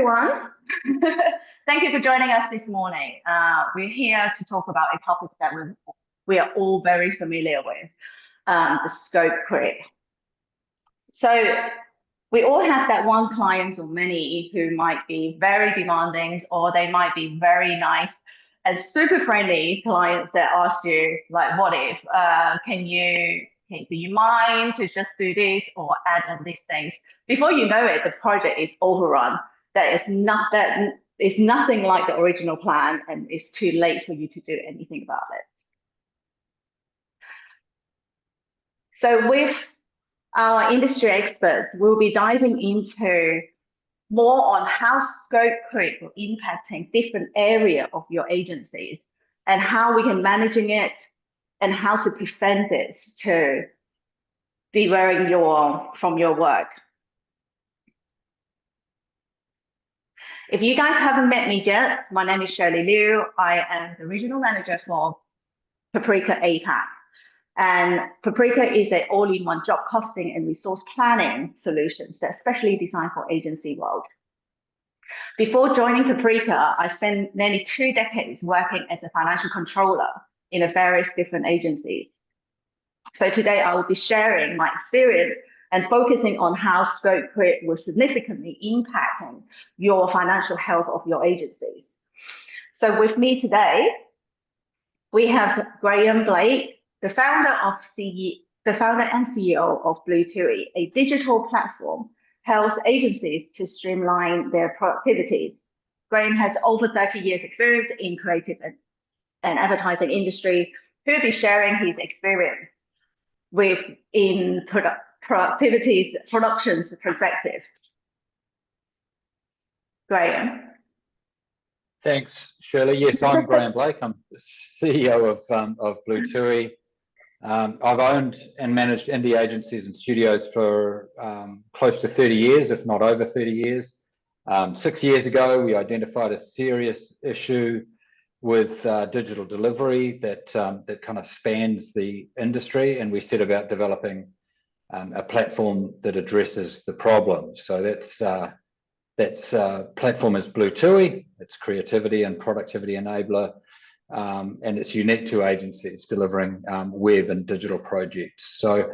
everyone. Thank you for joining us this morning. We're here to talk about a topic that we are all very familiar with, the scope creep. So we all have that one client or many who might be very demanding, or they might be very nice and super friendly clients that ask you, like, what if, do you mind to just do this or add on these things? Before you know it, the project is overrun. It's nothing like the original plan, and it's too late for you to do anything about it. So with our industry experts, we'll be diving into more on how scope creep is impacting different areas of your agencies and how we can managing it and how to prevent it to derailing from your work. If you guys haven't met me yet, my name is Shirley Liu. I am the regional manager for Paprika APAC. And Paprika is an all-in-one job costing and resource planning solutions that's specially designed for agency world. Before joining Paprika, I spent nearly 2 decades working as a financial controller in various different agencies. So today I will be sharing my experience and focusing on how scope creep will significantly impacting your financial health of your agencies. So with me today, we have Graeme, the founder and CEO of Blutui, a digital platform helps agencies to streamline their productivities. Graeme has over 30 years experience in creative and advertising industry, who'll be sharing his experience in productions perspective. Graeme. Thanks, Shirley. Yes, I'm Graeme Blake. I'm the CEO of Blutui. I've owned and managed indie agencies and studios for close to 30 years, if not over 30 years. 6 years ago, we identified a serious issue with digital delivery that kind of spans the industry, and we set about developing a platform that addresses the problem. So that's platform is Blutui. It's creativity and productivity enabler. And it's unique to agencies delivering web and digital projects. So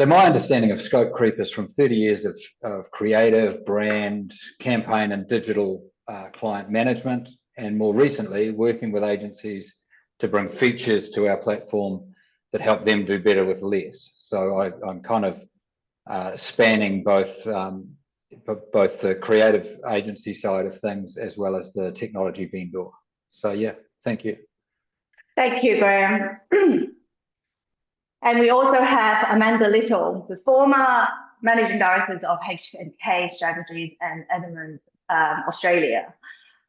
my understanding of scope creep is from 30 years of creative, brand, campaign, and digital client management, and more recently working with agencies to bring features to our platform that help them do better with less. So I'm kind of spanning both the creative agency side of things as well as the technology vendor. So yeah. Thank you. Thank you, Graeme. And we also have Amanda Little, the former Managing Director of H&K Strategies and Edmund, Australia.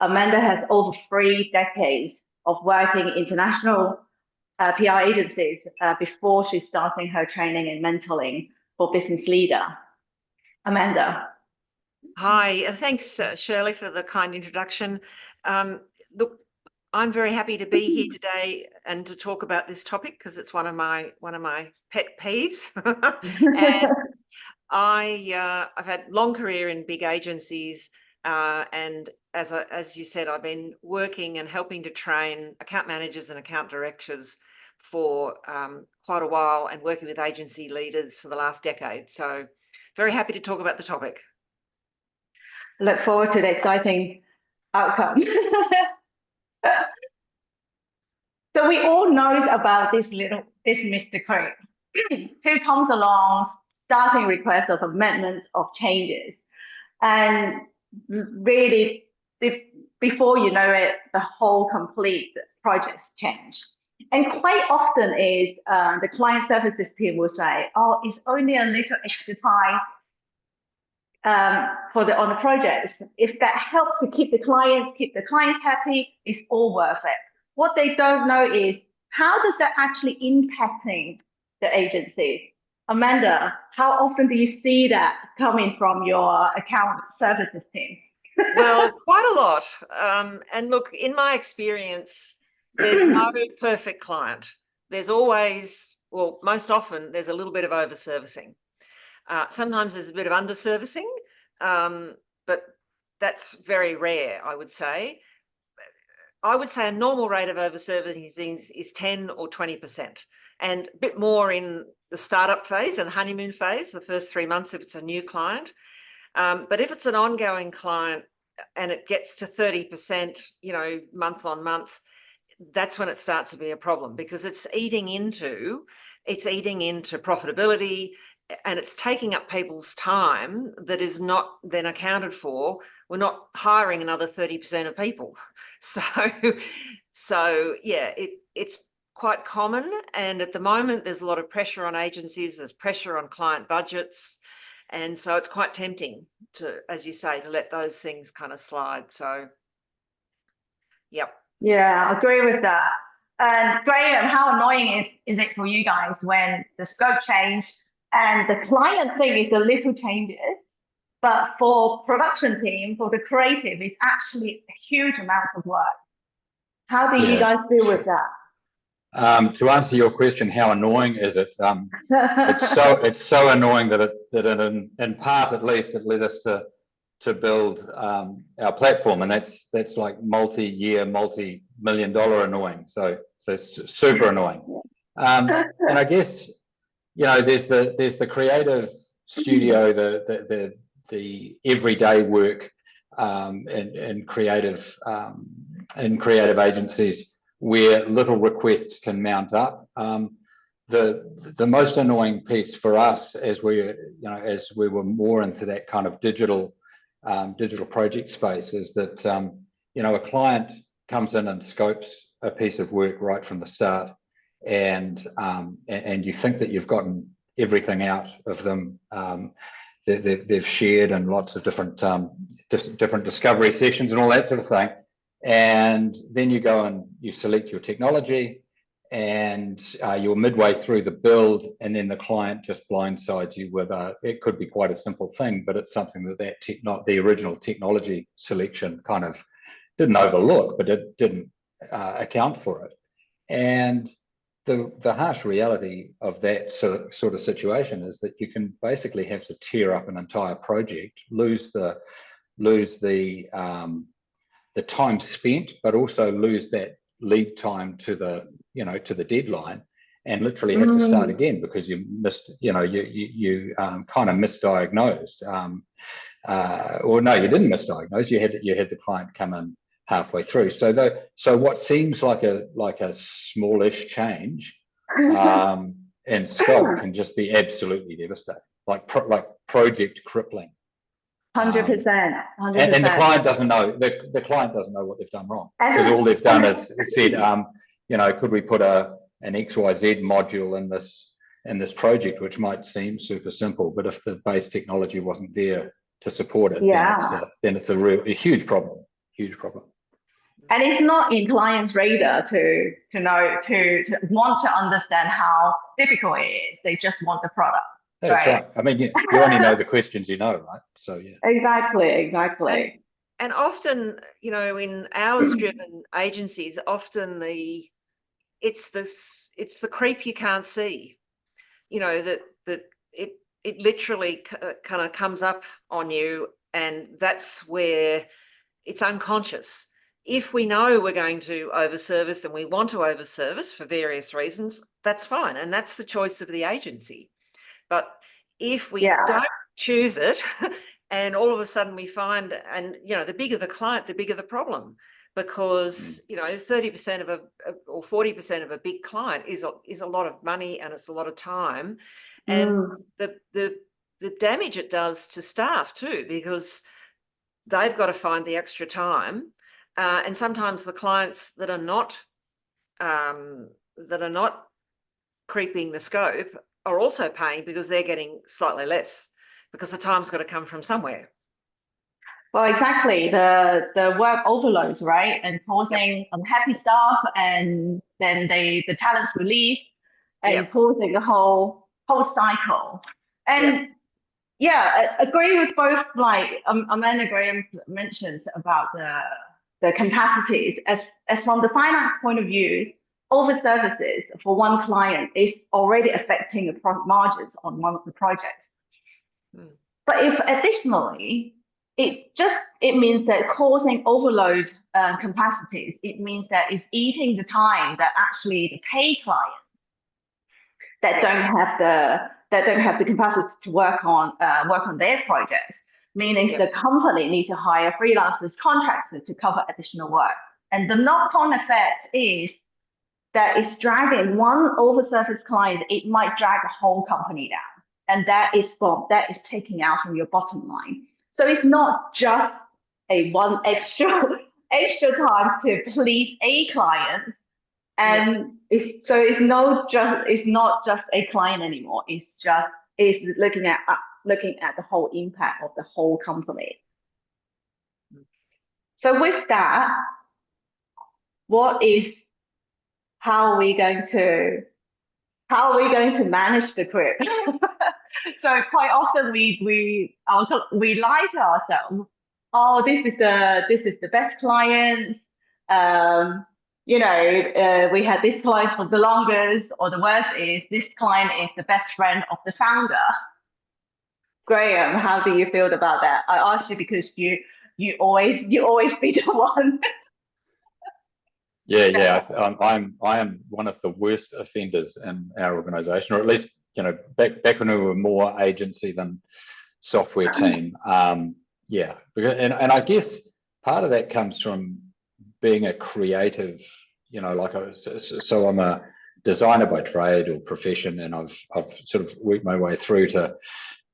Amanda has over 3 decades of working international PR agencies before she's starting her training and mentoring for business leader. Amanda. Hi, thanks, Shirley, for the kind introduction. Look, I'm very happy to be here today and to talk about this topic because it's one of my pet peeves. And I've had a long career in big agencies, and as you said, I've been working and helping to train account managers and account directors for quite a while, and working with agency leaders for the last decade. So very happy to talk about the topic. Look forward to the exciting outcome. So we all know about this Mr. Creep, who comes along, starting requests of amendments, of changes, and really, before you know it, the whole complete projects change. And quite often is the client services team will say, "Oh, it's only a little extra time on the projects. If that helps to keep the clients happy, it's all worth it." What they don't know is how does that actually impacting the agencies? Amanda, how often do you see that coming from your account services team? Well, quite a lot. And look, in my experience, there's no perfect client. There's always, well, most often there's a little bit of over-servicing. Sometimes there's a bit of under-servicing, but that's very rare, I would say. I would say a normal rate of over-servicing is 10 or 20%, and a bit more in the startup phase and honeymoon phase, the first 3 months if it's a new client. But if it's an ongoing client and it gets to 30%, month on month, that's when it starts to be a problem, because it's eating into profitability, and it's taking up people's time that is not then accounted for. We're not hiring another 30% of people. So yeah, it's quite common. And at the moment, there's a lot of pressure on agencies, there's pressure on client budgets. And so it's quite tempting to, as you say, to let those things kind of slide. So, yep. Yeah, I agree with that. And Graeme, how annoying is it for you guys when the scope change and the client thing is the little changes, but for production team, for the creative, it's actually a huge amount of work. How do you guys deal with that? To answer your question, how annoying is it? It's so annoying that in part, at least, it led us to build our platform, and that's like multi-year, multi-million-dollar annoying. So it's super annoying. And I guess there's the creative studio, the everyday work in creative agencies where little requests can mount up. The most annoying piece for us as we were more into that kind of digital project space is that a client comes in and scopes a piece of work right from the start, and you think that you've gotten everything out of them. They've shared in lots of different discovery sessions and all that sort of thing, and then you go and you select your technology, and you're midway through the build, and then the client just blindsides you with it could be quite a simple thing, but it's something that the original technology selection kind of didn't overlook, but it didn't account for it. And the harsh reality of that sort of situation is that you can basically have to tear up an entire project, lose the time spent, but also lose that lead time to the deadline, and literally have to start again because you missed, you kind of misdiagnosed, or no, you didn't misdiagnose. You had the client come in halfway through. So what seems like a smallish change in scope can just be absolutely devastating, like project crippling. 100%. And the client doesn't know. The client doesn't know what they've done wrong, because all they've done is said, could we put an XYZ module in this project, which might seem super simple, but if the base technology wasn't there to support it, then it's a huge problem. Huge problem. And it's not in client's radar to want to understand how difficult it is. They just want the product. That's right. I mean, you only know the questions you know, right? So yeah. Exactly. And often, in hours-driven agencies, often it's the creep you can't see. That it literally kind of comes up on you, and that's where it's unconscious. If we know we're going to overservice and we want to overservice for various reasons, that's fine, and that's the choice of the agency. But if we don't choose it, and all of a sudden we find, and the bigger the client, the bigger the problem, because 30% or 40% of a big client is a lot of money, and it's a lot of time, and the damage it does to staff too, because they've got to find the extra time, and sometimes the clients that are not creeping the scope are also paying because they're getting slightly less, because the time's got to come from somewhere. Well, exactly. The work overload, right, and causing unhappy staff, and then the talents will leave, and causing a whole cycle. And I agree with both. Like Amanda Graeme mentions about the capacities, as from the finance point of view, over services for one client is already affecting the profit margins on one of the projects. But if additionally it means that causing overload capacities. It means that it's eating the time that actually the pay clients that don't have the capacity to work on their projects. Meaning the company need to hire freelancers, contractors to cover additional work. And the knock-on effect is that it's dragging one oversurface client. It might drag the whole company down, and that is taking out from your bottom line. So it's not just a one extra time to please a client, and it's not just a client anymore. It's looking at the whole impact of the whole company. So with that, how are we going to manage the crew? So quite often we lie to ourselves. Oh, this is the best clients. We had this client for the longest, or the worst is this client is the best friend of the founder. Graeme, how do you feel about that? I asked you because you always be the one. Yeah. I am one of the worst offenders in our organisation, or at least back when we were more agency than software team. And I guess part of that comes from being a creative. So I'm a designer by trade or profession, and I've sort of worked my way through to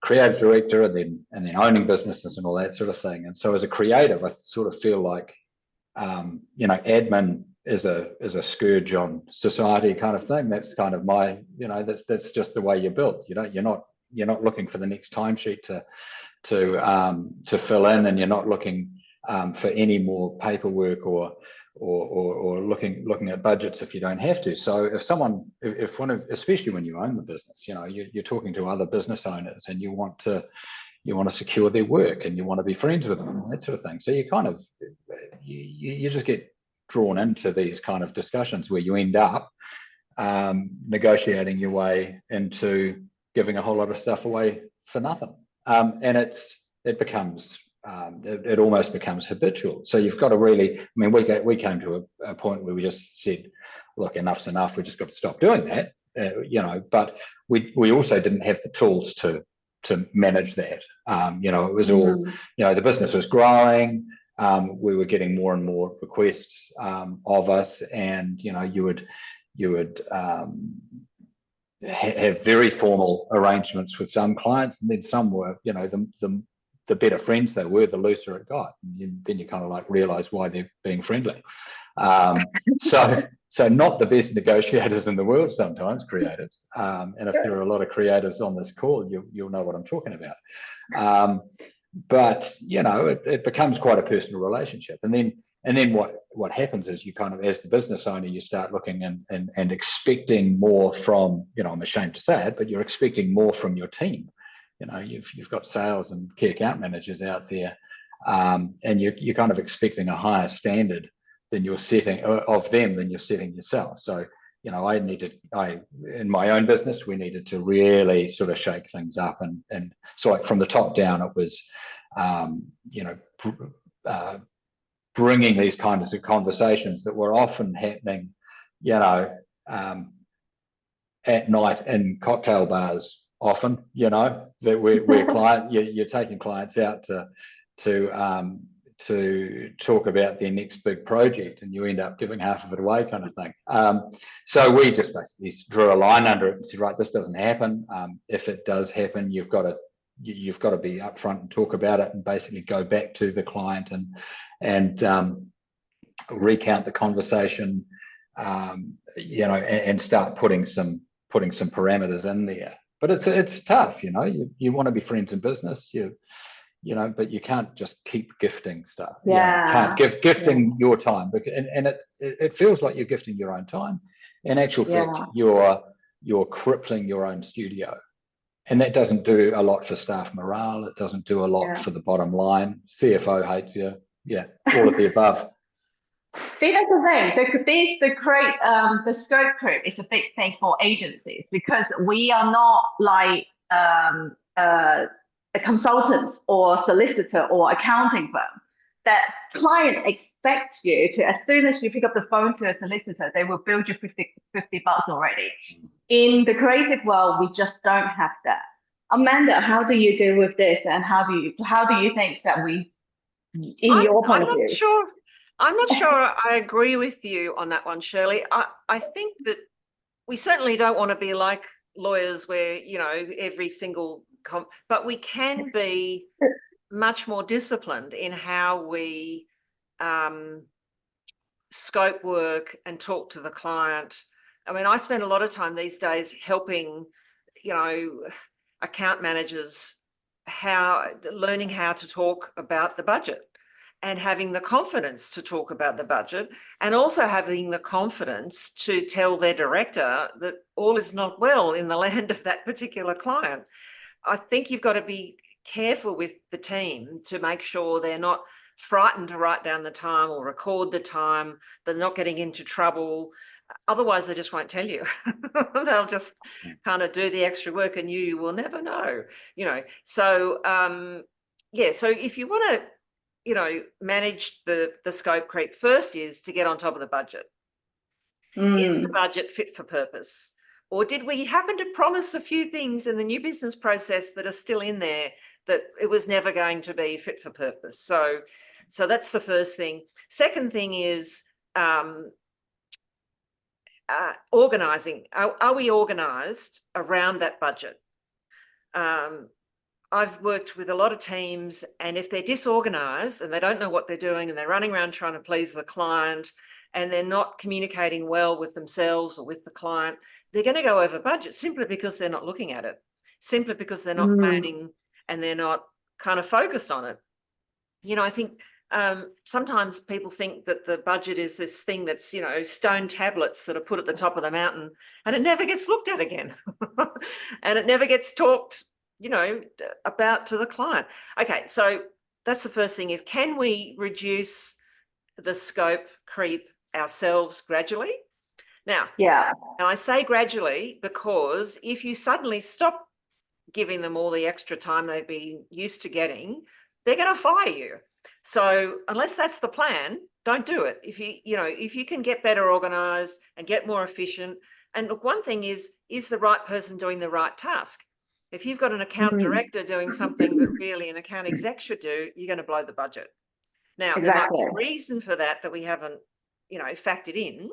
creative director, and then owning businesses and all that sort of thing. And so as a creative, I sort of feel like admin is a scourge on society kind of thing. That's kind of my, that's just the way you're built. You're not looking for the next timesheet to fill in, and you're not looking for any more paperwork or looking at budgets if you don't have to. So especially when you own the business, you're talking to other business owners, and you want to secure their work, and you want to be friends with them, and that sort of thing. So you kind of you just get drawn into these kind of discussions where you end up negotiating your way into giving a whole lot of stuff away for nothing, and it almost becomes habitual. So you've got to really, we came to a point where we just said, look, enough's enough. We just got to stop doing that, but we also didn't have the tools to manage that. It was all, the business was growing. We were getting more and more requests of us, and you would have very formal arrangements with some clients, and then some were, the better friends they were, the looser it got. And then you kind of like realize why they're being friendly. So not the best negotiators in the world sometimes, creatives. And if there are a lot of creatives on this call, you'll know what I'm talking about. But it becomes quite a personal relationship. And then what happens is you kind of, as the business owner, you start looking and expecting more from, I'm ashamed to say it, but you're expecting more from your team. You've got sales and key account managers out there, and you're kind of expecting a higher standard than you're setting of them than you're setting yourself. So, in my own business, we needed to really sort of shake things up, and so like from the top down, it was, bringing these kinds of conversations that were often happening, at night in cocktail bars. Often, that where you're taking clients out to talk about their next big project, and you end up giving half of it away, kind of thing. So we just basically drew a line under it and said, right, this doesn't happen. If it does happen, you've got to be upfront and talk about it, and basically go back to the client and recount the conversation, and start putting some parameters in there. But it's tough, you want to be friends in business, but you can't just keep gifting stuff. Yeah. You can't gifting your time, and it feels like you're gifting your own time. In actual fact, you're crippling your own studio, and that doesn't do a lot for staff morale. It doesn't do a lot for the bottom line. CFO hates you. Yeah, all of the above. See, that's the thing. The scope creep is a big thing for agencies, because we are not like consultants or solicitor or accounting firm, that client expects you to, as soon as you pick up the phone to a solicitor, they will bill you 50 bucks already. In the creative world, we just don't have that. Amanda, how do you deal with this, and how do you think that we, in your point of view? I'm not sure I agree with you on that one, Shirley. I think that we certainly don't want to be like lawyers where, you know, every single but we can be much more disciplined in how we scope work and talk to the client. I mean, I spend a lot of time these days helping, you know, account managers learning how to talk about the budget and having the confidence to talk about the budget, and also having the confidence to tell their director that all is not well in the land of that particular client. I think you've got to be careful with the team to make sure they're not frightened to write down the time or record the time, they're not getting into trouble. Otherwise, they just won't tell you. They'll just kind of do the extra work and you will never know, you know. So, yeah, so if you want to, you know, manage the scope creep, first is to get on top of the budget. Is the budget fit for purpose? Or did we happen to promise a few things in the new business process that are still in there that it was never going to be fit for purpose? So that's the first thing. Second thing is organising. Are we organised around that budget? I've worked with a lot of teams, and if they're disorganised and they don't know what they're doing and they're running around trying to please the client and they're not communicating well with themselves or with the client, they're going to go over budget simply because they're not looking at it, simply because they're not planning and they're not kind of focused on it. You know, I think sometimes people think that the budget is this thing that's, you know, stone tablets that are put at the top of the mountain and it never gets looked at again and it never gets talked, you know, about to the client. Okay, so that's the first thing, is can we reduce the scope creep ourselves gradually? Now, and I say gradually because if you suddenly stop giving them all the extra time they've been used to getting, they're going to fire you. So unless that's the plan, don't do it. If you can get better organised and get more efficient, and look, one thing is the right person doing the right task? If you've got an account director doing something that really an account exec should do, you're going to blow the budget. Now, there might be a reason for that we haven't, you know, factored in,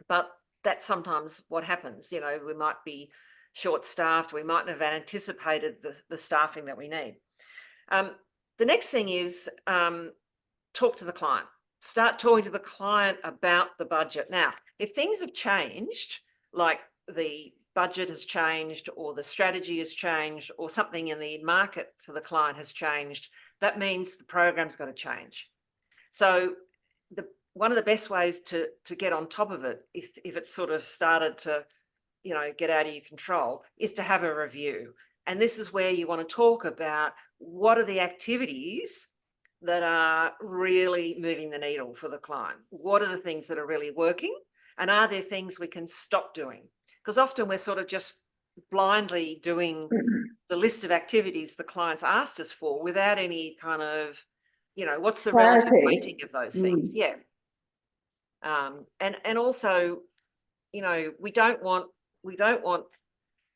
but that's sometimes what happens. You know, we might be short-staffed, we mightn't have anticipated the staffing that we need. The next thing is talk to the client. Start talking to the client about the budget. Now, if things have changed, like the budget has changed or the strategy has changed or something in the market for the client has changed, that means the program's got to change. So one of the best ways to get on top of it, if it's sort of started to, you know, get out of your control, is to have a review. And this is where you want to talk about what are the activities that are really moving the needle for the client? What are the things that are really working? And are there things we can stop doing? Because often we're sort of just blindly doing the list of activities the clients asked us for without any kind of, you know, what's the relative weighting of those things? Yeah. And also, you know, we don't want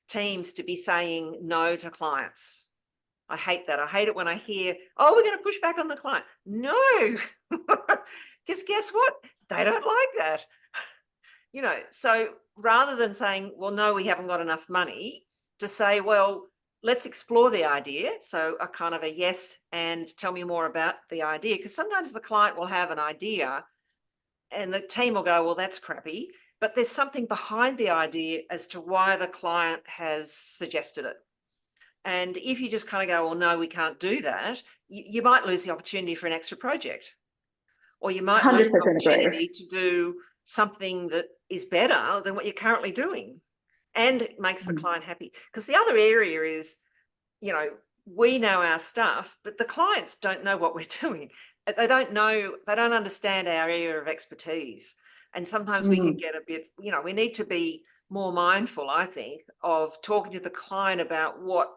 teams to be saying no to clients. I hate that. I hate it when I hear, oh, we're going to push back on the client. No, because guess what? They don't like that. You know, so rather than saying, well, no, we haven't got enough money, to say, well, let's explore the idea. So a kind of a yes, and tell me more about the idea. Because sometimes the client will have an idea and the team will go, well, that's crappy. But there's something behind the idea as to why the client has suggested it. And if you just kind of go, well, no, we can't do that, you might lose the opportunity for an extra project. Or you might lose the opportunity to do something that is better than what you're currently doing. And it makes the client happy. Because the other area is, you know, we know our stuff, but the clients don't know what we're doing. They don't know, they don't understand our area of expertise. And sometimes we can get a bit, you know, we need to be more mindful, I think, of talking to the client about what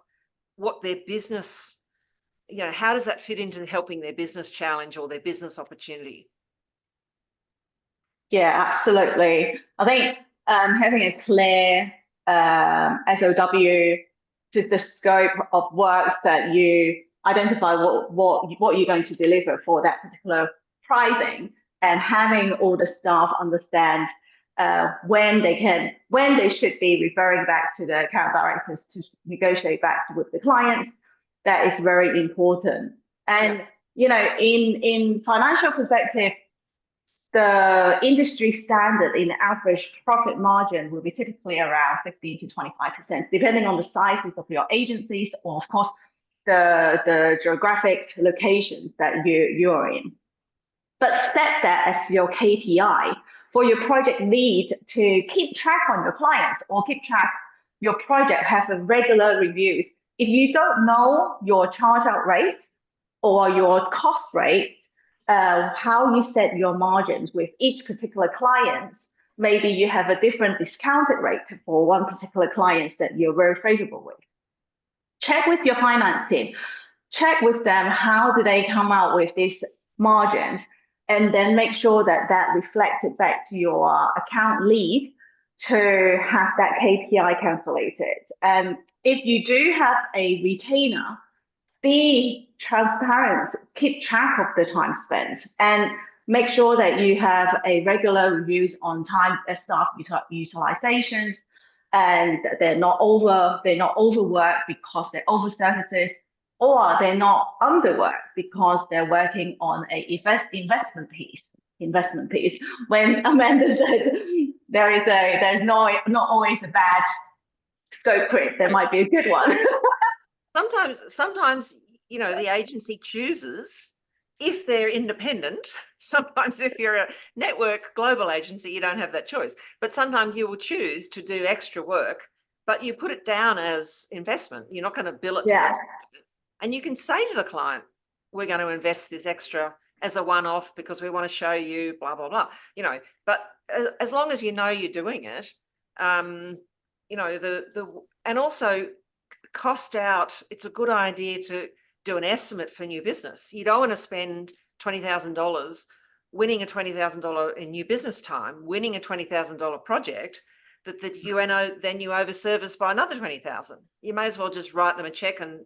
what their business, how does that fit into helping their business challenge or their business opportunity? Yeah, absolutely. I think having a clear SOW to the scope of works that you identify what you're going to deliver for that particular pricing, and having all the staff understand when they should be referring back to the account directors to negotiate back with the clients, that is very important. And in financial perspective, the industry standard in average profit margin will be typically around 15 to 25%, depending on the sizes of your agencies, or of course the geographic locations that you're in. But set that as your KPI for your project lead to keep track on your clients or keep track your project, have a regular reviews. If you don't know your charge out rate or your cost rate, how you set your margins with each particular client, maybe you have a different discounted rate for one particular client that you're very favorable with. Check with your finance team, check with them how do they come out with these margins, and then make sure that that reflects it back to your account lead to have that KPI calculated. And if you do have a retainer, be transparent, keep track of the time spent, and make sure that you have a regular reviews on time staff utilizations, and they're not overworked because they're over services, or they're not underworked because they're working on a investment piece. When Amanda said there's not always a bad scope creep, there might be a good one. Sometimes, the agency chooses, if they're independent. Sometimes if you're a network global agency, you don't have that choice. But sometimes you will choose to do extra work, but you put it down as investment. You're not going to bill it to them. And you can say to the client, we're going to invest this extra as a one-off because we want to show you blah, blah, blah. But as long as you're doing it, and also cost out, it's a good idea to do an estimate for new business. You don't want to spend $20,000 winning a $20,000 in new business time, winning a $20,000 project that you then you overservice by another 20,000. You may as well just write them a check and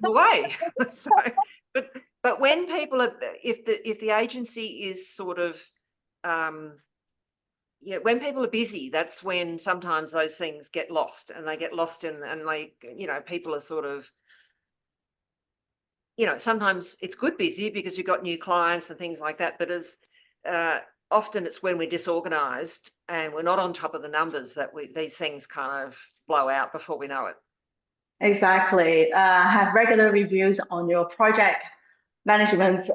away. So, but when people are, if the agency is sort of when people are busy, that's when sometimes those things get lost, and they get lost in, and people are sort of, sometimes it's good busy because you've got new clients and things like that. But as often it's when we're disorganized and we're not on top of the numbers that these things kind of blow out before we know it. Exactly. Have regular reviews on your project management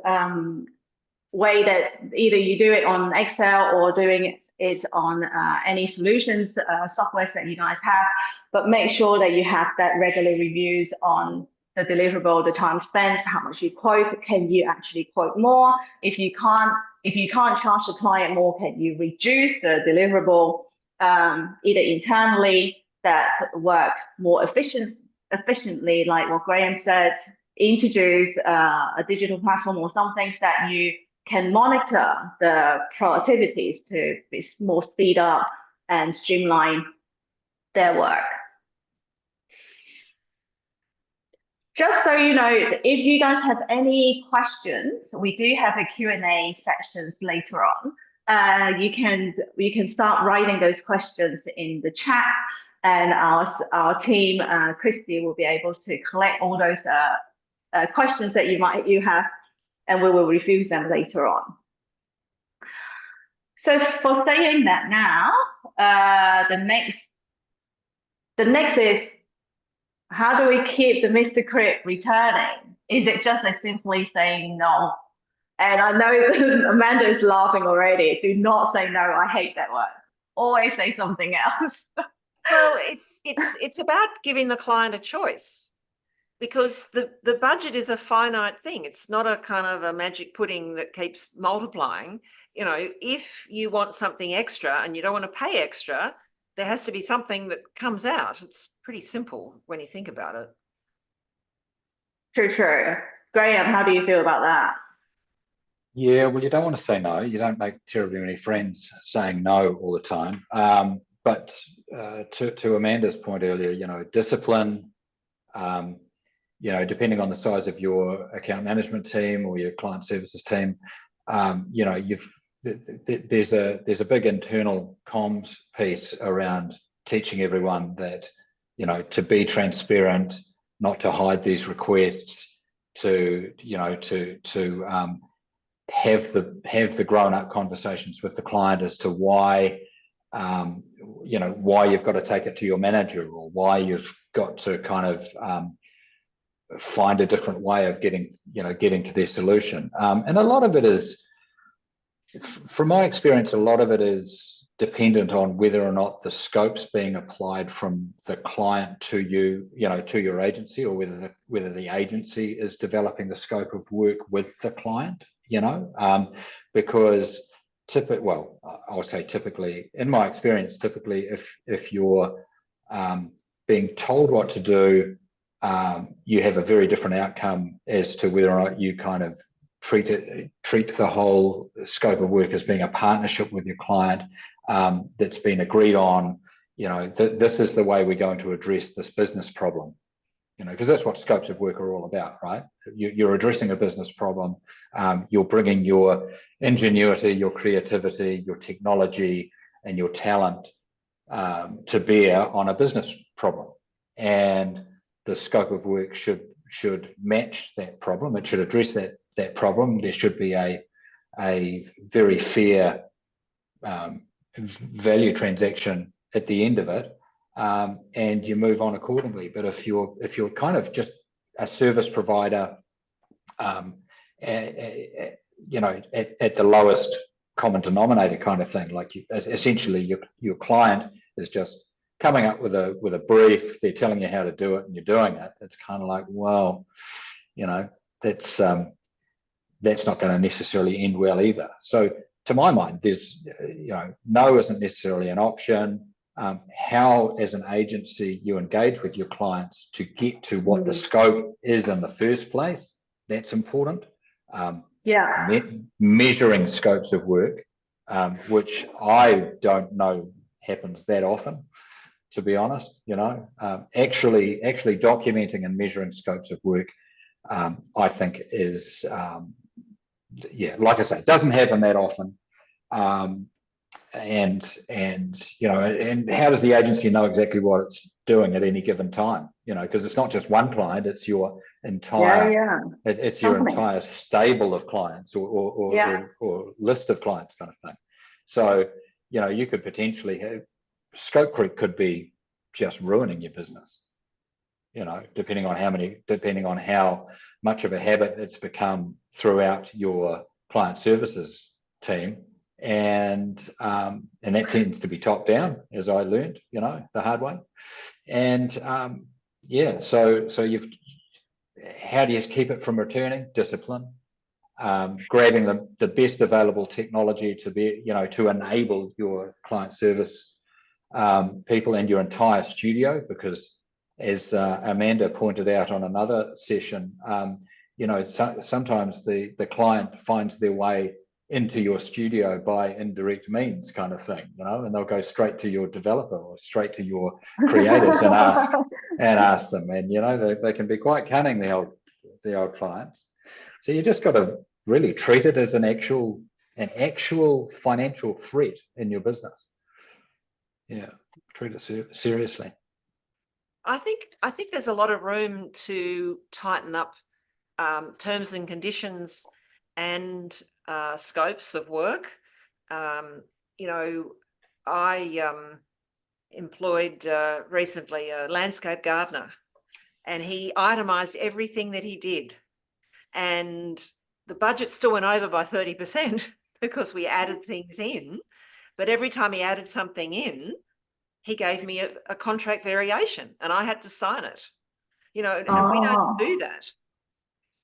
way, that either you do it on Excel or doing it on any solutions software that you guys have, but make sure that you have that regular reviews on the deliverable, the time spent, how much you quote, can you actually quote more? If you can't charge the client more, can you reduce the deliverable either internally that work more efficiently, like what Graeme said, introduce a digital platform or something that you can monitor the productivities to be more speed up and streamline their work. Just so you know, if you guys have any questions, we do have a Q&A sections later on. You can start writing those questions in the chat, and our team, Christy, will be able to collect all those questions that you have, and we will review them later on. So for saying that now, the next is, how do we keep the Mr. Crip returning? Is it just as simply saying no? And I know Amanda is laughing already. Do not say no. I hate that word. Always say something else. Well, it's about giving the client a choice, because the budget is a finite thing. It's not a kind of a magic pudding that keeps multiplying. If you want something extra and you don't want to pay extra, there has to be something that comes out. It's pretty simple when you think about it. True. Graeme, how do you feel about that? Yeah, well, you don't want to say no. You don't make terribly many friends saying no all the time. But to Amanda's point earlier, discipline, depending on the size of your account management team or your client services team, there's a big internal comms piece around teaching everyone that, to be transparent, not to hide these requests, to have the grown-up conversations with the client as to why you've got to take it to your manager, or why you've got to kind of find a different way of getting to their solution. And a lot of it is, from my experience, a lot of it is dependent on whether or not the scope's being applied from the client to you, to your agency, or whether the agency is developing the scope of work with the client, because typically, in my experience, if you're being told what to do, you have a very different outcome as to whether or not you kind of treat the whole scope of work as being a partnership with your client, that's been agreed on. This is the way we're going to address this business problem, because that's what scopes of work are all about, right? You're addressing a business problem. You're bringing your ingenuity, your creativity, your technology, and your talent to bear on a business problem, and the scope of work should match that problem. It should address that problem. There should be a very fair value transaction at the end of it, and you move on accordingly. But if you're kind of just a service provider, at the lowest common denominator kind of thing, like essentially your client is just coming up with a brief, they're telling you how to do it, and you're doing it. It's kind of like, well, that's not going to necessarily end well either. So to my mind, there's, no isn't necessarily an option. How, as an agency, you engage with your clients to get to what the scope is in the first place, that's important. Measuring scopes of work, which I don't know happens that often, to be honest. Actually documenting and measuring scopes of work, I think is, like I say, it doesn't happen that often. And how does the agency know exactly what it's doing at any given time? Because it's not just one client; it's your entire it's your entire stable of clients, or list of clients, kind of thing. So you could potentially have scope creep could be just ruining your business. Depending on how much of a habit it's become throughout your client services team. And that tends to be top down, as I learned, the hard way. And so how do you keep it from returning? Discipline, grabbing the best available technology to be, to enable your client service people and your entire studio, because as Amanda pointed out on another session, sometimes the client finds their way into your studio by indirect means, kind of thing, and they'll go straight to your developer or straight to your creators and ask them, and they can be quite cunning, the old clients. So you just got to really treat it as an actual financial threat in your business. Treat it seriously. I think there's a lot of room to tighten up terms and conditions and scopes of work. I employed recently a landscape gardener, and he itemized everything that he did, and the budget still went over by 30% because we added things in. But every time he added something in, he gave me a contract variation, and I had to sign it. And we don't do that.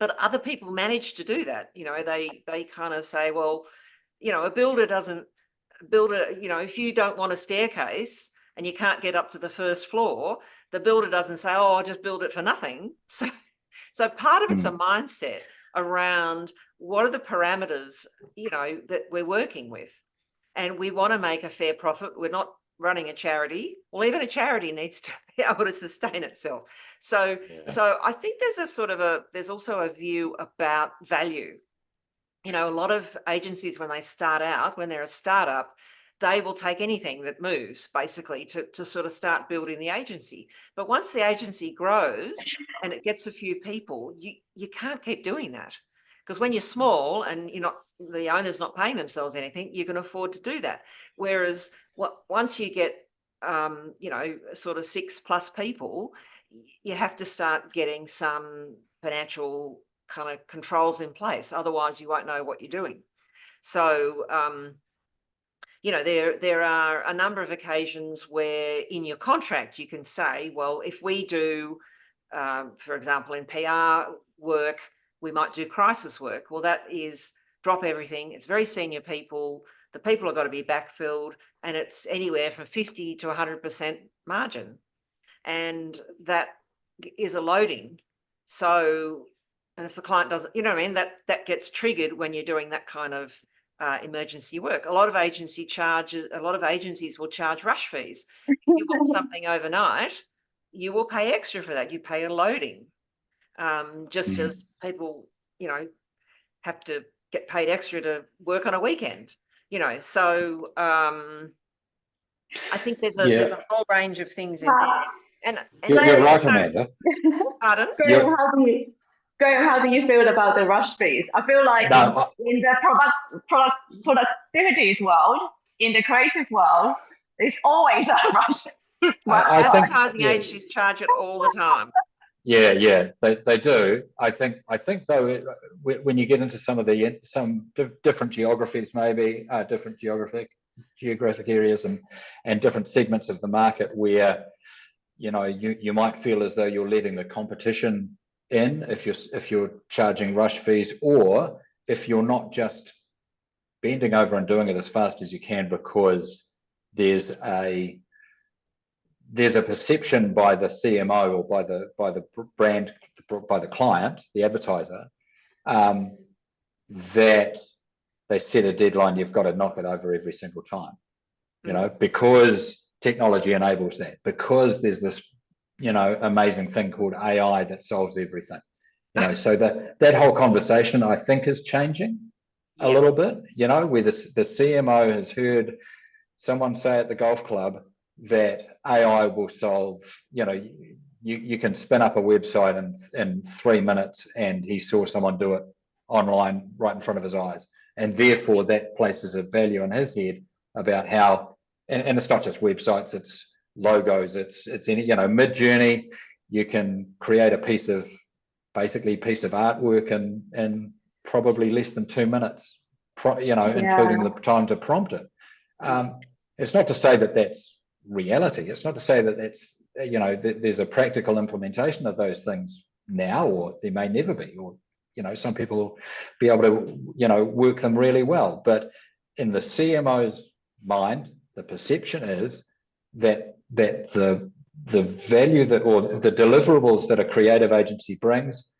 But other people manage to do that. They kind of say, well, a builder doesn't build if you don't want a staircase, and you can't get up to the first floor, the builder doesn't say, oh, I'll just build it for nothing. So part of it's a mindset around what are the parameters, you know, that we're working with. And we want to make a fair profit. We're not running a charity. Well, even a charity needs to be able to sustain itself. So I think there's also a view about value. You know, a lot of agencies, when they start out, when they're a startup, they will take anything that moves basically to sort of start building the agency. But once the agency grows and it gets a few people, you can't keep doing that. Because when you're small and the owner's not paying themselves anything, you can afford to do that. Whereas once you get, sort of 6+ people, you have to start getting some financial kind of controls in place. Otherwise, you won't know what you're doing. So, there are a number of occasions where in your contract you can say, well, if we do, for example, in PR work, we might do crisis work. Well, that is drop everything. It's very senior people. The people have got to be backfilled, and it's anywhere from 50 to 100% margin. And that is a loading. So, and if the client doesn't, that gets triggered when you're doing that kind of emergency work. A lot of agencies will charge rush fees. If you want something overnight, you will pay extra for that. You pay a loading. Just as people, have to get paid extra to work on a weekend, So I think there's a whole range of things in there. And you're right, Amanda. Pardon? Graeme, how do you feel about the rush fees? I feel like in the productivities world, in the creative world, it's always a rush. I think advertising agencies charge it all the time. Yeah, they do. I think though, when you get into some different geographies, maybe different geographic areas and different segments of the market, where you might feel as though you're letting the competition in if you're charging rush fees, or if you're not just bending over and doing it as fast as you can because there's a perception by the CMO or by the brand, by the client, the advertiser, that they set a deadline. You've got to knock it over every single time, because technology enables that, because there's this amazing thing called AI that solves everything. So that whole conversation, I think, is changing a little bit. Where the CMO has heard someone say at the golf club that AI will solve, you can spin up a website in 3 minutes, and he saw someone do it online right in front of his eyes. And therefore that places a value in his head about how, and it's not just websites, it's logos, it's any, Mid-Journey, you can create a piece of artwork in probably less than 2 minutes, including the time to prompt it. It's not to say that that's reality. It's not to say that that's, there's a practical implementation of those things now, or there may never be, or, some people will be able to, work them really well. But in the CMO's mind, the perception is that the value or the deliverables that a creative agency brings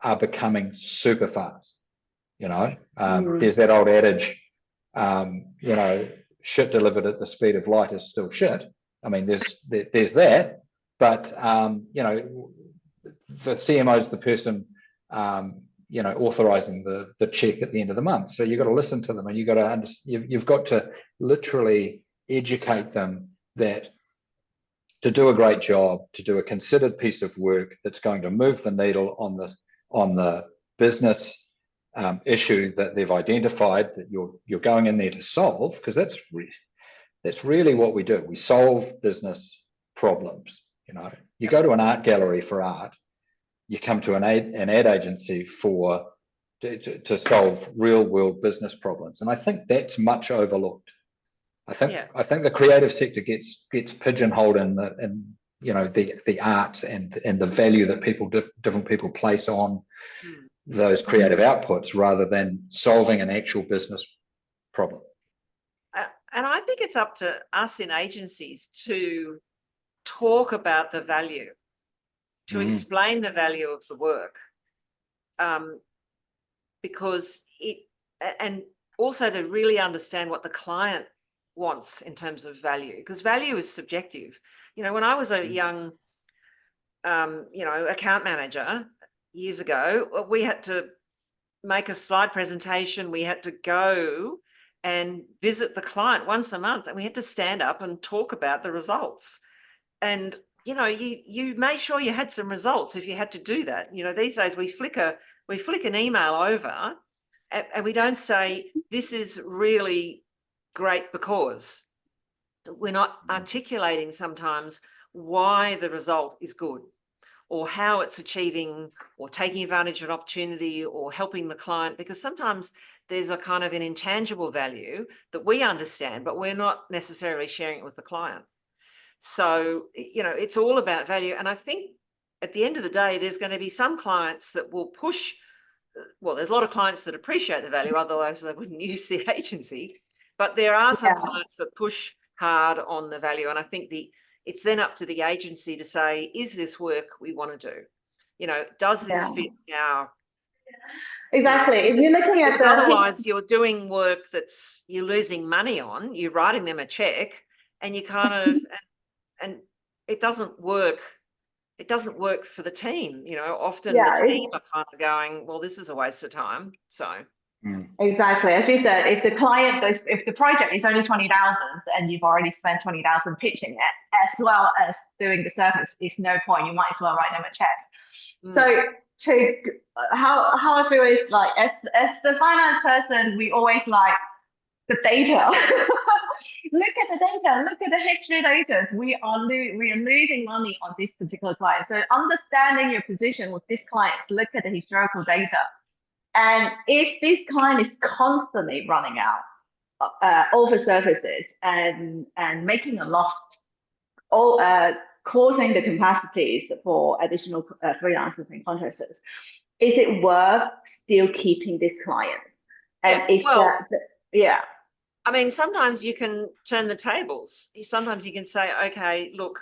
are becoming super fast. There's that old adage, shit delivered at the speed of light is still shit. I mean, there's that, but the CMO is the person authorizing the check at the end of the month. So you've got to listen to them, and you've got to literally educate them that to do a great job, to do a considered piece of work that's going to move the needle on the business issue that they've identified, that you're going in there to solve, because that's really what we do. We solve business problems. You go to an art gallery for art, you come to an ad agency to solve real world business problems, and I think that's much overlooked. I think the creative sector gets pigeonholed in the art and the value that different people place on those creative outputs, rather than solving an actual business problem. I think it's up to us in agencies to talk about the value, to explain the value of the work, because and also to really understand what the client wants in terms of value, because value is subjective. You know, when I was a young, account manager years ago, we had to make a slide presentation. We had to go and visit the client once a month, and we had to stand up and talk about the results. And, you know, you made sure you had some results if you had to do that. You know, these days we flick an email over and we don't say, this is really great because. We're not articulating sometimes why the result is good, or how it's achieving or taking advantage of an opportunity or helping the client, because sometimes there's a kind of an intangible value that we understand, but we're not necessarily sharing it with the client. So, you know, it's all about value. And I think at the end of the day, there's going to be some clients that will push. Well, there's a lot of clients that appreciate the value, otherwise they wouldn't use the agency. But there are some clients that push hard on the value. And I think it's then up to the agency to say, is this work we want to do? You know, does this fit our... Exactly. If you're looking at otherwise you're doing work you're losing money on, you're writing them a check, and you kind of, and it doesn't work. It doesn't work for the team. You know, often the team are kind of going, well, this is a waste of time. So. Exactly. As you said, if the project is only 20,000 and you've already spent 20,000 pitching it, as well as doing the service, it's no point. You might as well write them a check. So how I feel is like, as the finance person, we always like the data. Look at the data. Look at the history data. We are losing money on this particular client. So understanding your position with this client, look at the historical data. And if this client is constantly running out over services and making a loss, or causing the capacities for additional freelancers and contractors, is it worth still keeping this client? And I mean, sometimes you can turn the tables. Sometimes you can say, okay, look,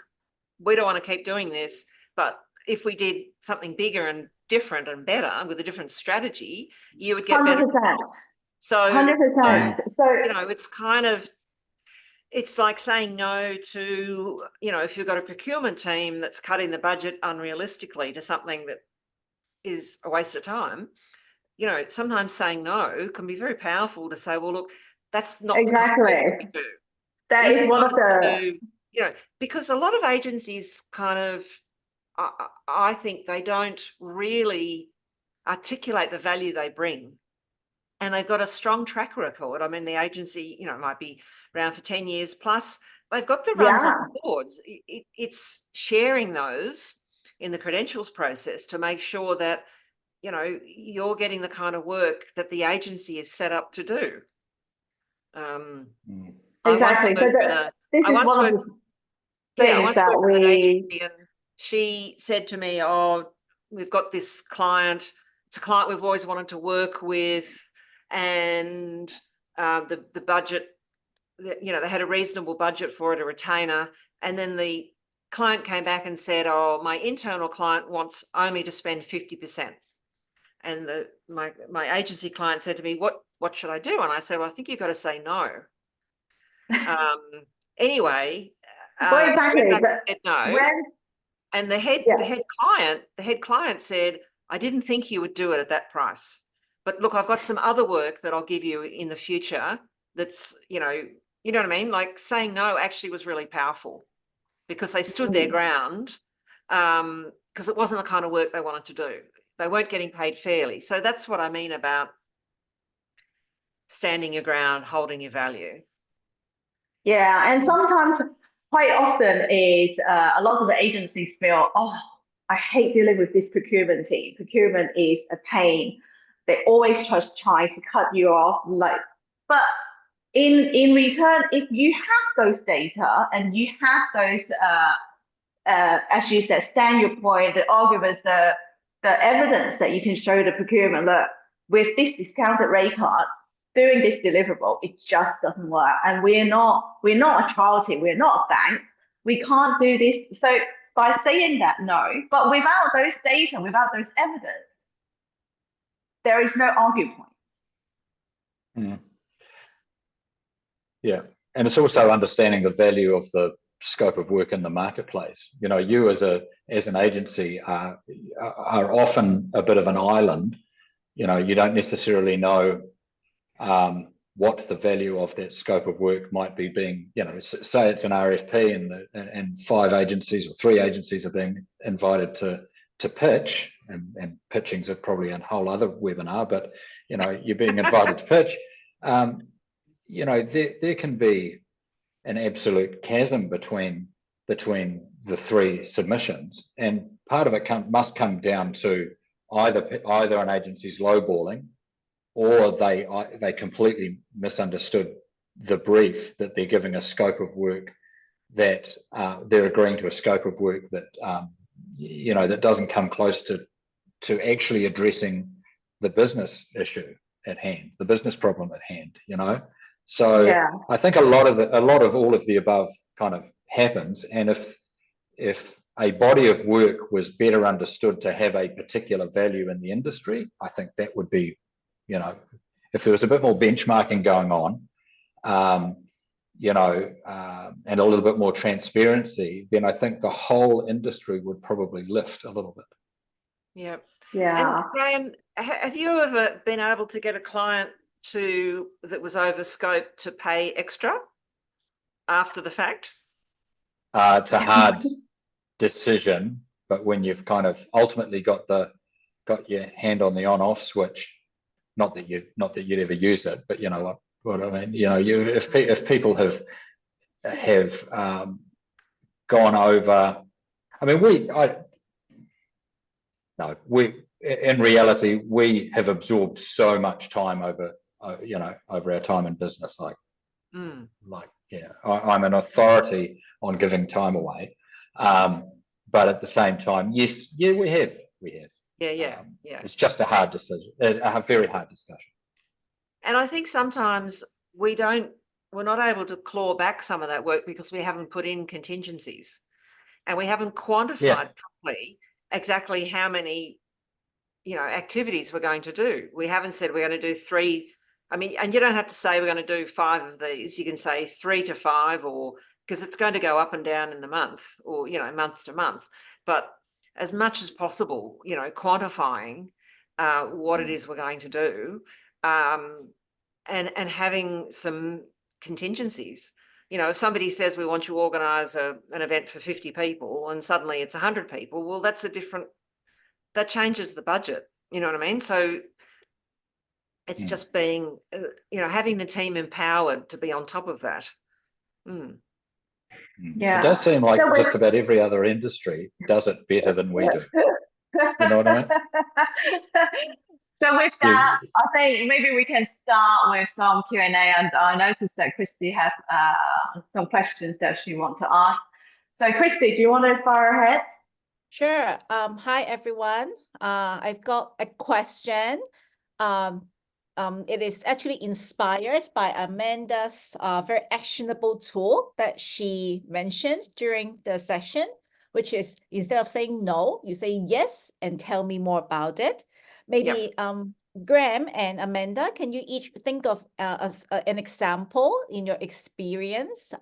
we don't want to keep doing this, but if we did something bigger and different and better with a different strategy, you would get 100%. better results. So 100%. So you know, it's kind of, it's like saying no to, you know, if you've got a procurement team that's cutting the budget unrealistically to something that is a waste of time, you know, sometimes saying no can be very powerful to say, well, look, that's not exactly the kind of thing we do. That is one of the, you know, because a lot of agencies kind of, I think they don't really articulate the value they bring. And they've got a strong track record. I mean, the agency, you know, might be around for 10 years plus. They've got the runs on the boards. It's sharing those in the credentials process to make sure that, you know, you're getting the kind of work that the agency is set up to do. Exactly. So this is one of the things that we... And she said to me, oh, we've got this client. It's a client we've always wanted to work with. And the budget, you know, they had a reasonable budget for it, a retainer. And then the client came back and said, oh, my internal client wants only to spend 50%. And my agency client said to me, what should I do? And I said, well, I think you've got to say no. Anyway, said no. And the head client said, I didn't think you would do it at that price. But look, I've got some other work that I'll give you in the future that's, you know what I mean? Like saying no actually was really powerful because they stood their ground, because it wasn't the kind of work they wanted to do. They weren't getting paid fairly. So that's what I mean about standing your ground, holding your value. Yeah, and sometimes, quite often, is a lot of the agencies feel, oh, I hate dealing with this procurement team. Procurement is a pain. They always just try to cut you off. But in return, if you have those data and you have those, as you said, stand your point, the arguments, the evidence that you can show the procurement, look, with this discounted rate card, doing this deliverable, it just doesn't work. And we're not a charity, we're not a bank. We can't do this. So by saying that, no, but without those data, without those evidence, there is no argument point. Mm. Yeah, and it's also understanding the value of the scope of work in the marketplace. You know, you as an agency are often a bit of an island. You know, you don't necessarily know what the value of that scope of work might be being, you know, say it's an RFP and 5 agencies or 3 agencies are being invited to pitch, and pitching's probably a whole other webinar, but, you know, you're being invited to pitch. You know, there can be an absolute chasm between the 3 submissions, and part of it must come down to either an agency's lowballing, or they completely misunderstood the brief, that they're giving a scope of work that they're agreeing to a scope of work that you know, that doesn't come close to actually addressing the business issue at hand, the business problem at hand, you know. So yeah. I think a lot of all of the above kind of happens, and if a body of work was better understood to have a particular value in the industry, I think that would be, you know, if there was a bit more benchmarking going on, you know, and a little bit more transparency, then I think the whole industry would probably lift a little bit. Yeah. Yeah. And Graeme, have you ever been able to get a client that was over scope to pay extra after the fact? It's a hard decision, but when you've kind of ultimately got your hand on the on-off switch, not that you'd ever use it, but you know what I mean. You know, if people have gone over, I mean, in reality, we have absorbed so much time over our time in business. I'm an authority on giving time away, but at the same time, yes, we have. Yeah. It's just a hard decision, a very hard discussion. And I think sometimes we're not able to claw back some of that work because we haven't put in contingencies, and we haven't quantified properly exactly how many, you know, activities we're going to do. We haven't said we're going to do 3. I mean, and you don't have to say we're going to do 5 of these. You can say 3 to 5, or because it's going to go up and down in the month, or, you know, month to month. But as much as possible, you know, quantifying what it is we're going to do, and having some contingencies. You know, if somebody says we want you to organise an event for 50 people and suddenly it's 100 people, well, that changes the budget. You know what I mean? So it's just being, you know, having the team empowered to be on top of that. Yeah. It does seem like just about every other industry does it better than we do. You know what I mean? So with that, I think maybe we can start with some Q&A, and I noticed that Christy has some questions that she wants to ask. So Christy, do you want to fire ahead? Sure. Hi, everyone. I've got a question. It is actually inspired by Amanda's very actionable tool that she mentioned during the session, which is instead of saying no, you say yes and tell me more about it. Maybe Graeme and Amanda, can you each think of an example in your experience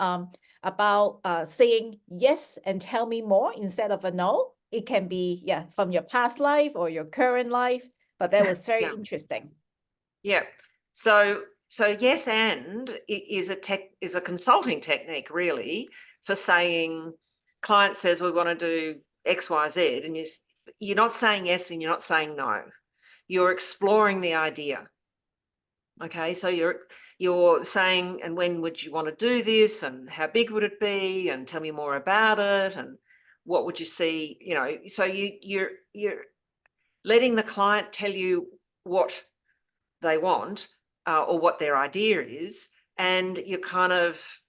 about saying yes and tell me more instead of a no? It can be from your past life or your current life, but that was very interesting. Yeah. So yes and is a consulting technique really for saying, client says we want to do X, Y, Z, and you're not saying yes and you're not saying no. You're exploring the idea. Okay, so you're saying, and when would you want to do this, and how big would it be, and tell me more about it, and what would you see, you know? So you're letting the client tell you what they want or what their idea is, and you're kind of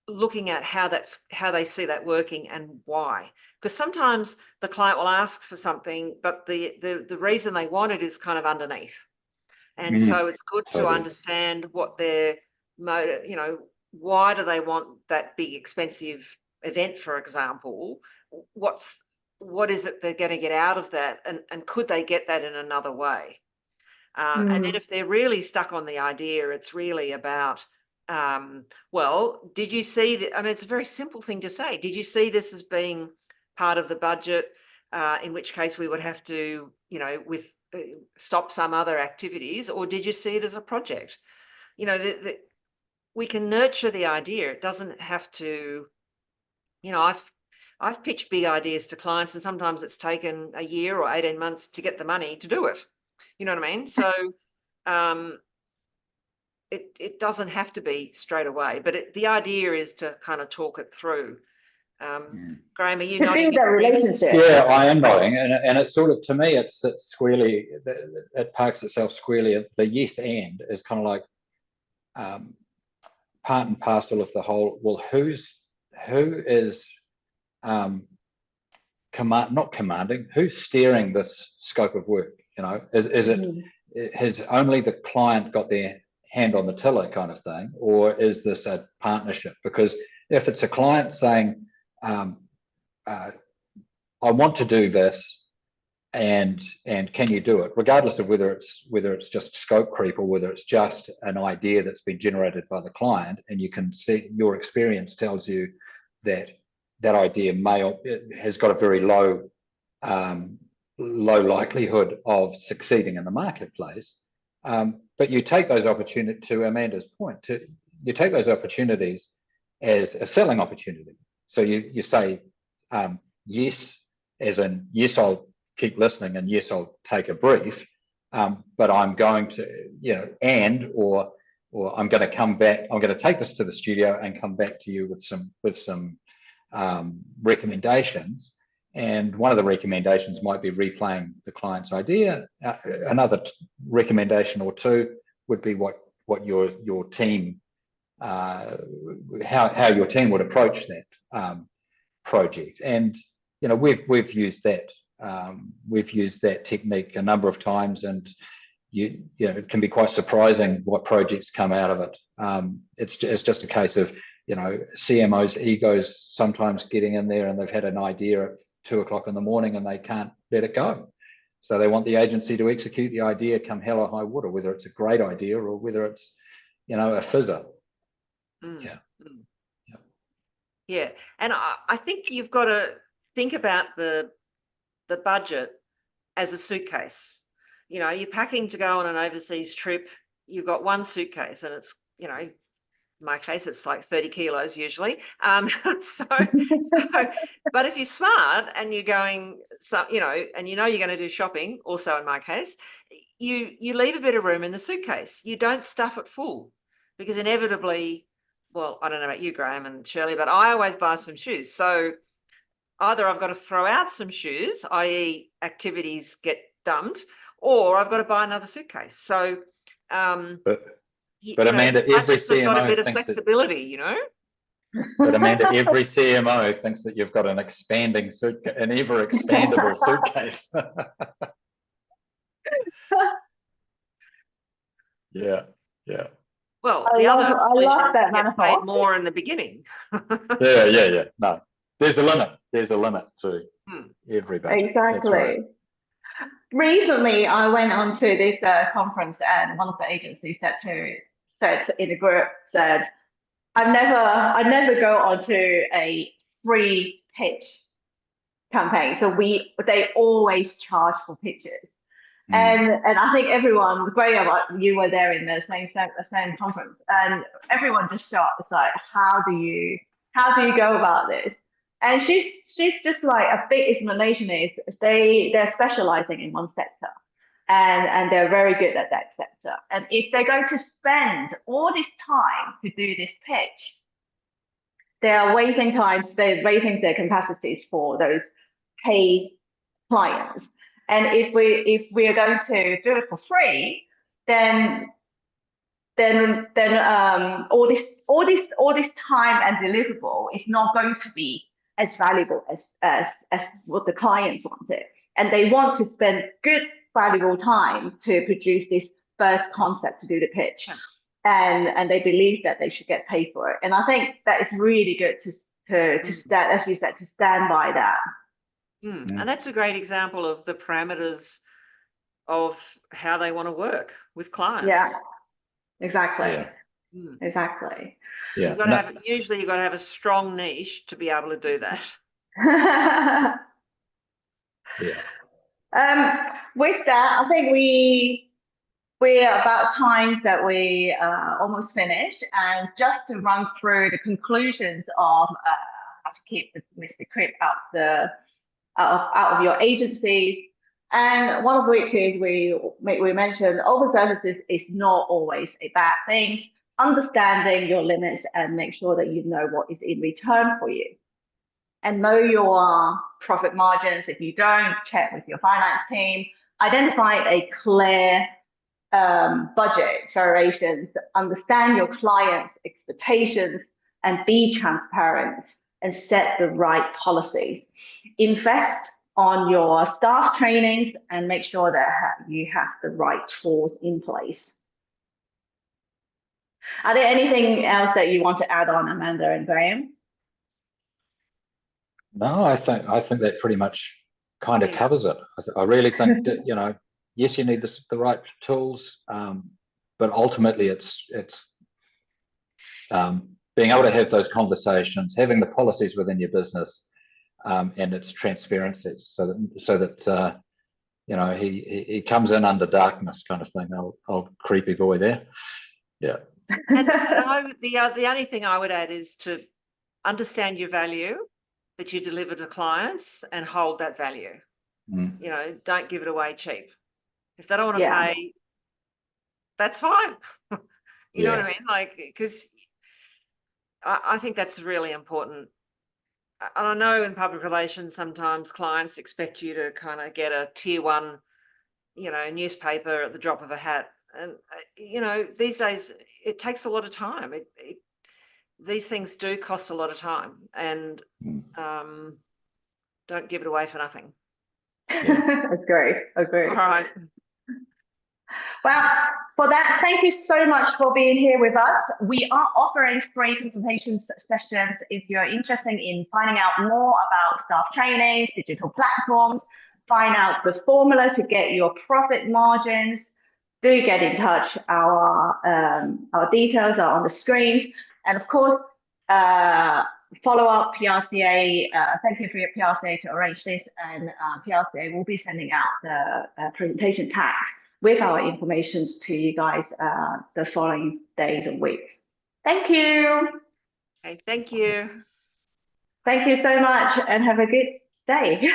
looking at how they see that working and why. Because sometimes the client will ask for something, but the reason they want it is kind of underneath. And so it's good to Totally. understand what their motive, you know, why do they want that big expensive event, for example? What is it they're going to get out of that? And could they get that in another way? And then if they're really stuck on the idea, it's really about, well, did you see that? I mean, it's a very simple thing to say. Did you see this as being part of the budget? In which case we would have to, you know, stop some other activities, or did you see it as a project? You know, we can nurture the idea. It doesn't have to, you know, I've pitched big ideas to clients, and sometimes it's taken a year or 18 months to get the money to do it. You know what I mean? So it doesn't have to be straight away, but the idea is to kind of talk it through. Graeme, are you nodding? Build that relationship. Yeah, I am nodding, and it's sort of, to me, it sits squarely, it parks itself squarely at the yes and is kind of like part and parcel of the whole. Well, who is not commanding, who's steering this scope of work? You know, is it has only the client got their hand on the tiller kind of thing, or is this a partnership? Because if it's a client saying, I want to do this, and can you do it, regardless of whether it's just scope creep or whether it's just an idea that's been generated by the client, and you can see your experience tells you that idea has got a very low likelihood of succeeding in the marketplace, but you take those opportunities, to Amanda's point, you take those opportunities as a selling opportunity. So you say yes, as in yes, I'll keep listening, and yes, I'll take a brief, but I'm going to, you know, or I'm going to come back, I'm going to take this to the studio and come back to you with some recommendations. And one of the recommendations might be replaying the client's idea. Another recommendation or two would be what your team, how your team would approach that project. And you know, we've used that technique a number of times, and you know, it can be quite surprising what projects come out of it. It's just a case of, you know, CMOs' egos sometimes getting in there, and they've had an idea at 2 o'clock in the morning and they can't let it go. So they want the agency to execute the idea come hell or high water, whether it's a great idea or whether it's, you know, a fizzer. Yeah. And I think you've got to think about the budget as a suitcase. You know, you're packing to go on an overseas trip, you've got one suitcase, and it's, you know, in my case, it's like 30 kilos usually. But if you're smart and you're going, you know, and you know you're going to do shopping, also in my case, you leave a bit of room in the suitcase. You don't stuff it full, because inevitably, well, I don't know about you, Graeme and Shirley, but I always buy some shoes. So either I've got to throw out some shoes, i.e. activities get dumped, or I've got to buy another suitcase. So, but Amanda, every CMO got a bit of thinks flexibility, you know. But Amanda, every CMO thinks that you've got an expanding suitcase, an ever expandable suitcase. Yeah. Well, the other solution is to get metaphor. paid more in the beginning. Yeah. No, there's a limit. There's a limit to every budget. Exactly. Right. Recently, I went on to this conference, and one of the agencies said in the group, said, I never go onto a free pitch campaign. So they always charge for pitches. And I think everyone, Graeme, you were there in the same conference, and everyone just shocked. It's like, how do you go about this? And she's just like, a big explanation is they're specializing in one sector, and they're very good at that sector. And if they're going to spend all this time to do this pitch, they are wasting time. They're wasting their capacities for those paid clients. And if we are going to do it for free, then all this time and deliverable is not going to be as valuable as what the clients wanted. And they want to spend good valuable time to produce this first concept to do the pitch, and they believe that they should get paid for it. And I think that is really good to stand, as you said, to stand by that. And that's a great example of the parameters of how they want to work with clients. Yeah, exactly. Yeah. Exactly. Yeah. You've got to have, usually you've got to have a strong niche to be able to do that. Yeah. With that, I think we're about time that we almost finished, and just to run through the conclusions of how to keep the Mr. Creep out of your agency, and one of which is we mentioned over services is not always a bad thing. Understanding your limits and make sure that you know what is in return for you, and know your profit margins. If you don't, check with your finance team. Identify a clear budget variations, understand your clients' expectations, and be transparent and set the right policies. Invest on your staff trainings and make sure that you have the right tools in place. Are there anything else that you want to add on, Amanda and Graeme? No, I think that pretty much kind of covers it. I really think that, you know, yes, you need the right tools, but ultimately it's being able to have those conversations, having the policies within your business, and its transparency, so that you know, he comes in under darkness, kind of thing. Old creepy boy there. Yeah. And the only thing I would add is to understand your value that you deliver to clients and hold that value. You know, don't give it away cheap. If they don't want to pay, that's fine. You know what I mean? Like, because I think that's really important. And I know in public relations, sometimes clients expect you to kind of get a tier 1, you know, newspaper at the drop of a hat. And, you know, these days it takes a lot of time. These things do cost a lot of time, and don't give it away for nothing. Agree. All right. Well, for that, thank you so much for being here with us. We are offering free consultation sessions if you're interested in finding out more about staff trainings, digital platforms, find out the formula to get your profit margins. Do get in touch. Our details are on the screens. And of course, follow up PRCA. Thank you for your PRCA to arrange this, and PRCA will be sending out the presentation pack with our information to you guys the following days and weeks. Thank you. Okay, thank you. Thank you so much, and have a good day.